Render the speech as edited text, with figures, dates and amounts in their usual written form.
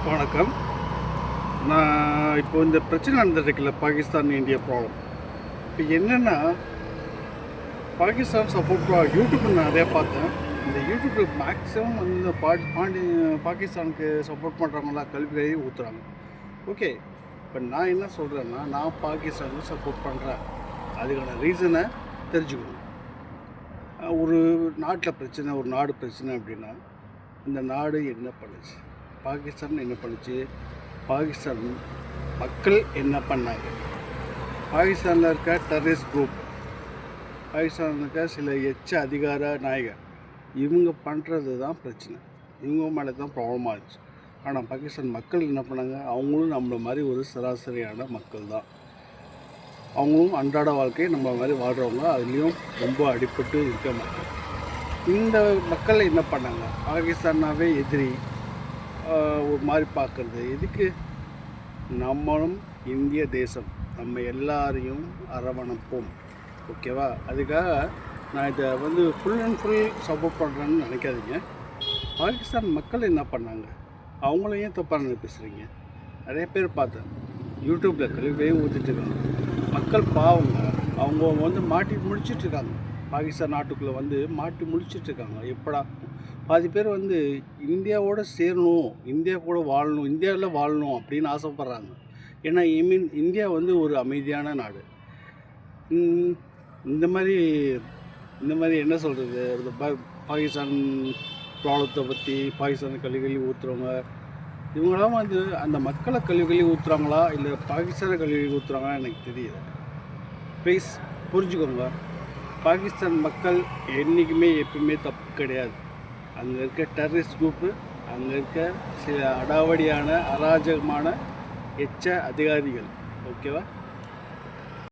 வணக்கம். நான் இப்போ இந்த பிரச்சனை நடந்துட்டுருக்குல்ல, பாகிஸ்தான் இந்தியா ப்ராப்ளம். இப்போ என்னென்னா, பாகிஸ்தான் யூடியூப் நான் நிறையா பார்த்தேன். இந்த யூடியூப்பில் மேக்ஸிமம் வந்து இந்த பாகிஸ்தானுக்கு சப்போர்ட் பண்ணுறவங்களாம் கல்வியை ஊற்றுறாங்க. ஓகே, இப்போ நான் என்ன சொல்கிறேன்னா, நான் பாகிஸ்தானுக்கு சப்போர்ட் பண்ணுறேன். அதுக்கான ரீசனை தெரிஞ்சுக்கணும். ஒரு நாட்டில் பிரச்சனை, ஒரு நாடு பிரச்சனை அப்படின்னா, இந்த நாடு என்ன பண்ணுச்சு, பாகிஸ்தான் என்ன பண்ணுச்சு, பாகிஸ்தான் மக்கள் என்ன பண்ணாங்க, பாகிஸ்தானில் இருக்க டெரரிஸ்ட் குரூப், பாகிஸ்தானில் இருக்க சில அதிகார நாயகர், இவங்க பண்ணுறது தான் பிரச்சனை. இவங்க மேலே தான் ப்ராப்ளம் ஆச்சு. ஆனால் பாகிஸ்தான் மக்கள் என்ன பண்ணாங்க, அவங்களும் நம்மள மாதிரி ஒரு சராசரியான மக்கள் தான். அவங்களும் அன்றாட வாழ்க்கையை நம்ம மாதிரி வாழ்கிறவங்க, அதுலேயும் ரொம்ப அடிபட்டு இருக்க மக்கள். இந்த மக்கள் என்ன பண்ணாங்க, பாகிஸ்தானாவே எதிரி ஒரு மாதிரி பார்க்குறது எதுக்கு? நம்மளும் இந்திய தேசம், நம்ம எல்லாரையும் அரவணைப்போம். ஓகேவா? அதுக்காக நான் இதை ஃபுல் அண்ட் ஃபுல் சப்போர்ட் பண்ணுறேன்னு நினைக்காதீங்க. பாகிஸ்தான் மக்கள் என்ன பண்ணாங்க, அவங்களையும் தப்பாக பேசுகிறீங்க. நிறைய பேர் பார்த்தேன் யூடியூப்பில் கல்வியையும் ஊற்றிட்டுருக்காங்க. மக்கள் பாவங்க, அவங்க மாட்டி முடிச்சிட்ருக்காங்க. பாகிஸ்தான் நாட்டுக்குள்ளே மாட்டி முடிச்சிட்ருக்காங்க. எப்படா பாதி பேர் இந்தியாவோடு சேரணும், இந்தியா கூட வாழணும், இந்தியாவில் வாழணும் அப்படின்னு ஆசைப்பட்றாங்க. ஏன்னா இந்தியா ஒரு அமைதியான நாடு. இந்த மாதிரி என்ன சொல்கிறது, இந்த பாகிஸ்தான் ப்ராப்ளத்தை பற்றி பாகிஸ்தான் கல்வி ஊற்றுறவங்க, இவங்களாம் அந்த மக்களை கல்வி ஊற்றுறாங்களா இல்லை பாகிஸ்தானை கல்வி ஊற்றுறாங்களா எனக்கு தெரியல. ப்ளீஸ் புரிஞ்சுக்கோங்க, பாகிஸ்தான் மக்கள் என்றைக்குமே எப்பவுமே தப்பு கிடையாது. அங்கே இருக்க டெரரிஸ்ட் குரூப்பு, அங்கே இருக்க சில அடாவடியான அராஜகமான அதிகாரிகள். ஓகேவா?